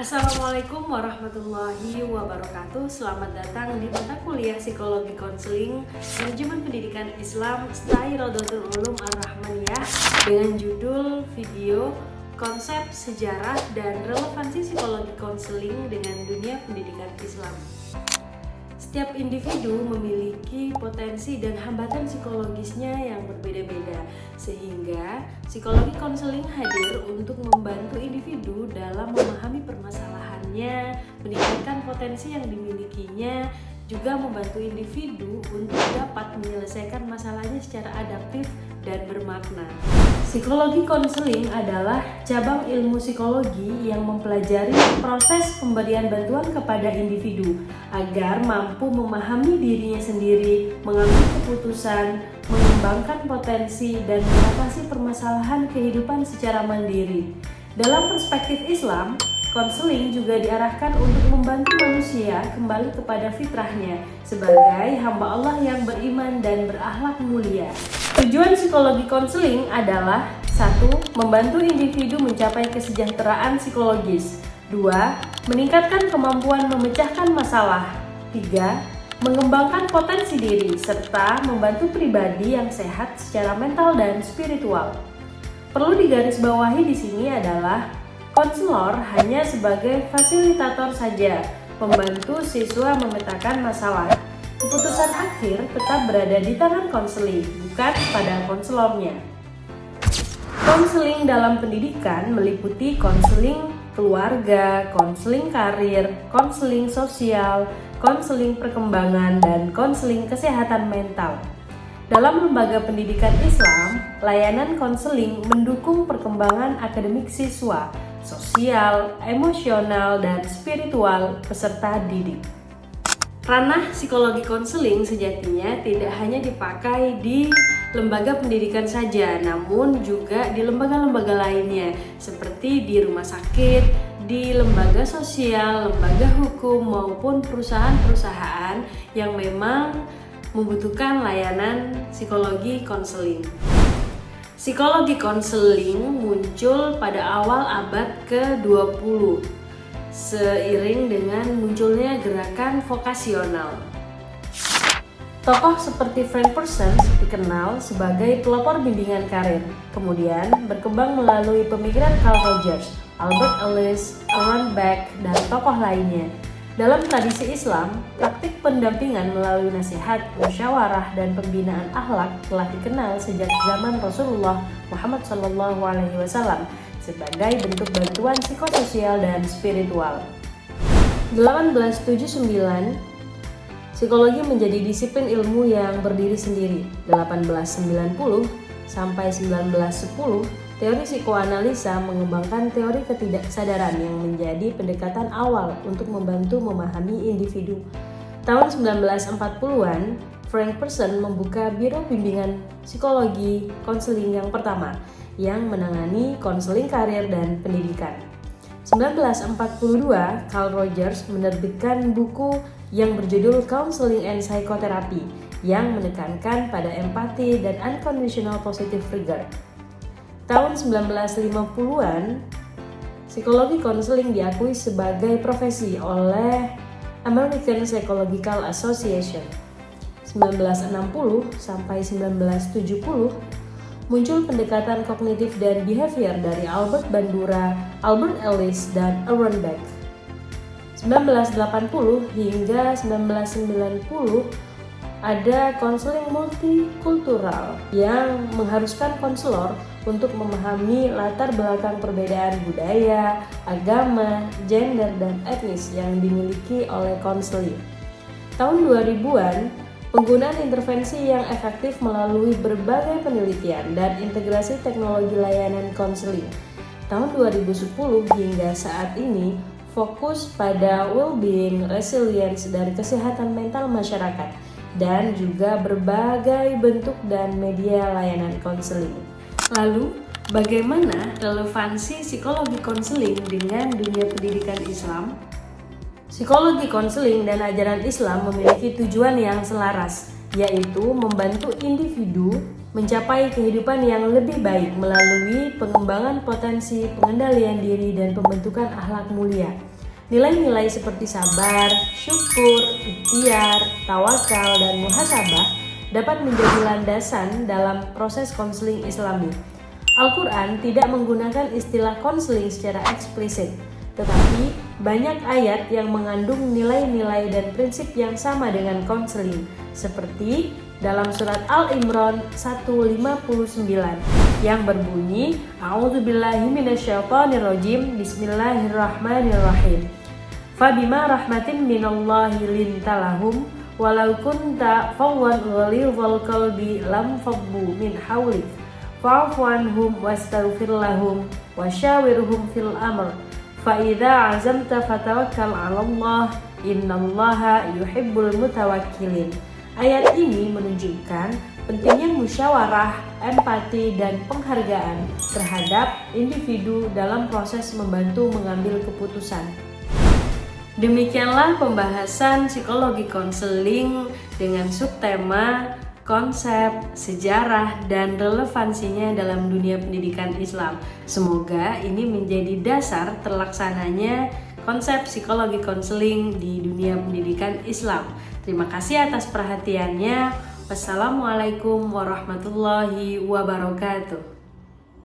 Assalamualaikum warahmatullahi wabarakatuh. Selamat datang di mata kuliah Psikologi Konseling Manajemen Pendidikan Islam STAI Rodotul Ulum Ar-Rahmaniyah dengan judul video Konsep Sejarah dan Relevansi Psikologi Konseling dengan Dunia Pendidikan Islam. Setiap individu memiliki potensi dan hambatan psikologisnya yang berbeda-beda, sehingga psikologi konseling hadir untuk membantu individu dalam memahami permasalahannya, meningkatkan potensi yang dimilikinya, juga membantu individu untuk dapat menyelesaikan masalahnya secara adaptif dan bermakna. Psikologi konseling adalah cabang ilmu psikologi yang mempelajari proses pemberian bantuan kepada individu agar mampu memahami dirinya sendiri, mengambil keputusan, mengembangkan potensi, dan mengatasi permasalahan kehidupan secara mandiri. Dalam perspektif Islam, konseling juga diarahkan untuk membantu manusia kembali kepada fitrahnya sebagai hamba Allah yang beriman dan berakhlak mulia. Tujuan psikologi konseling adalah 1. Membantu individu mencapai kesejahteraan psikologis. 2. Meningkatkan kemampuan memecahkan masalah. 3. Mengembangkan potensi diri serta membantu pribadi yang sehat secara mental dan spiritual. Perlu digarisbawahi di sini adalah konselor hanya sebagai fasilitator saja, membantu siswa memetakan masalah. Keputusan akhir tetap berada di tangan konseling, bukan pada konselornya. Konseling dalam pendidikan meliputi konseling keluarga, konseling karir, konseling sosial, konseling perkembangan, dan konseling kesehatan mental. Dalam lembaga pendidikan Islam, layanan konseling mendukung perkembangan akademik siswa, sosial, emosional, dan spiritual peserta didik. Ranah psikologi konseling sejatinya tidak hanya dipakai di lembaga pendidikan saja, namun juga di lembaga-lembaga lainnya seperti di rumah sakit, di lembaga sosial, lembaga hukum, maupun perusahaan-perusahaan yang memang membutuhkan layanan psikologi konseling. Psikologi konseling muncul pada awal abad ke-20 seiring dengan munculnya gerakan vokasional. Tokoh seperti Frank Persson dikenal sebagai pelopor bimbingan karir, kemudian berkembang melalui pemikiran Carl Rogers, Albert Ellis, Aaron Beck, dan tokoh lainnya. Dalam tradisi Islam, praktik pendampingan melalui nasihat, musyawarah, dan pembinaan akhlak telah dikenal sejak zaman Rasulullah Muhammad SAW sebagai bentuk bantuan psikososial dan spiritual. 1879, psikologi menjadi disiplin ilmu yang berdiri sendiri. 1890 sampai 1910, teori psikoanalisa mengembangkan teori ketidaksadaran yang menjadi pendekatan awal untuk membantu memahami individu. Tahun 1940-an, Frank Persson membuka biro bimbingan psikologi konseling yang pertama yang menangani konseling karir dan pendidikan. 1942, Carl Rogers menerbitkan buku yang berjudul Counseling and Psychotherapy yang menekankan pada empati dan unconditional positive regard. Tahun 1950-an, psikologi konseling diakui sebagai profesi oleh American Psychological Association. 1960 sampai 1970, muncul pendekatan kognitif dan behavior dari Albert Bandura, Albert Ellis, dan Aaron Beck. 1980 hingga 1990 ada konseling multikultural yang mengharuskan konselor untuk memahami latar belakang perbedaan budaya, agama, gender, dan etnis yang dimiliki oleh konseling. Tahun 2000-an, penggunaan intervensi yang efektif melalui berbagai penelitian dan integrasi teknologi layanan konseling. Tahun 2010 hingga saat ini fokus pada well-being, resilience, dan kesehatan mental masyarakat, dan juga berbagai bentuk dan media layanan konseling. Lalu, bagaimana relevansi psikologi konseling dengan dunia pendidikan Islam? Psikologi konseling dan ajaran Islam memiliki tujuan yang selaras, yaitu membantu individu mencapai kehidupan yang lebih baik melalui pengembangan potensi, pengendalian diri, dan pembentukan akhlak mulia. Nilai-nilai seperti sabar, syukur, ikhtiar, tawakal, dan muhasabah dapat menjadi landasan dalam proses konseling Islami. Al-Quran tidak menggunakan istilah konseling secara eksplisit, tetapi banyak ayat yang mengandung nilai-nilai dan prinsip yang sama dengan konseling, seperti dalam surat Al-Imran 159 yang berbunyi, A'udzubillahi minasyaitonirrajim, Bismillahirrahmanirrahim. Fabima rahmatin minallahi lintalahum walau kunta fawwan ghalidhal qalbi lam faddu min hawlik fa'fu anhum wastaghfir lahum wasyawirhum fil amr fa idza azamta fatawakkal 'alallah innallaha yuhibbul mutawakkilin. Ayat ini menunjukkan pentingnya musyawarah, empati, dan penghargaan terhadap individu dalam proses membantu mengambil keputusan. Demikianlah pembahasan psikologi konseling dengan subtema konsep, sejarah, dan relevansinya dalam dunia pendidikan Islam. Semoga ini menjadi dasar terlaksananya konsep psikologi konseling di dunia pendidikan Islam. Terima kasih atas perhatiannya. Wassalamualaikum warahmatullahi wabarakatuh.